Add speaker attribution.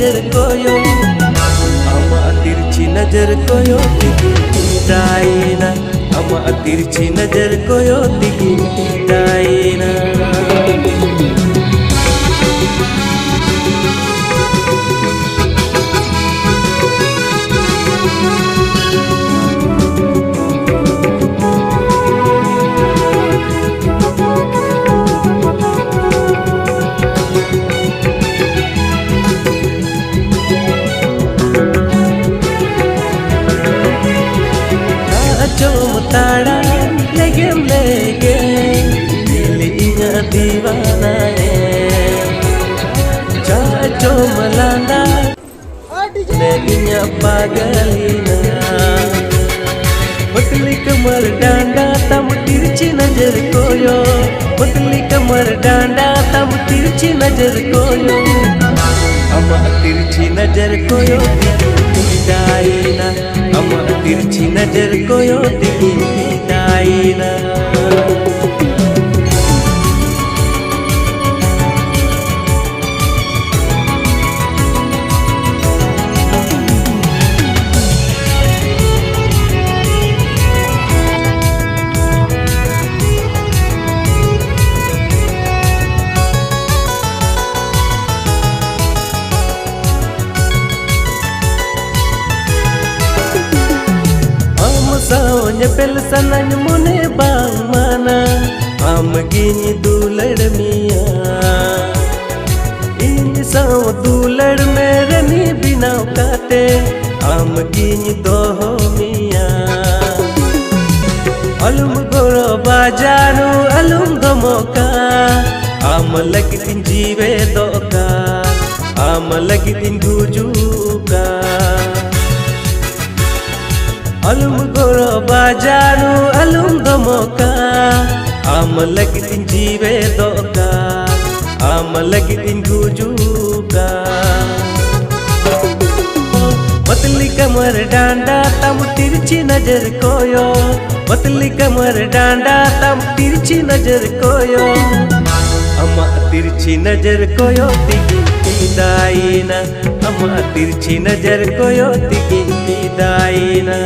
Speaker 1: नजर कोयो अमा तिरछी नजर कोयो दायना अमा तिरछी नजर कोयो दायना ताड़ा लेगे दिलिया दीवाना चाचो मलाना लेगिया पागलिना पतली कमर डांडा तम तिरछी नजर कोयो पतली कमर डांडा तम तिरछी नजर कोयो अमा तिरछी नजर कोयो दायना अमा तिरछी नजर कोयो दायना nyepel sananya mune bang mana am gini dulad miya ini saw dulad mere ni binaw kate am gini doho miya alum goro bajanu alum gomoka am lagidin jive doka am lagidin gujuka अलुम गोरो बाजानु अलुम दमोका आम लगिदिन जीवे दोका आम लगिदिन गुजुका पतली कमर डांडा तम तिरछी नजर कोयो पतली कमर डांडा तम तिरछी नजर कोयो अमा तिरछी नजर कोयो दायना अमा तिरछी नजर कोयो दायना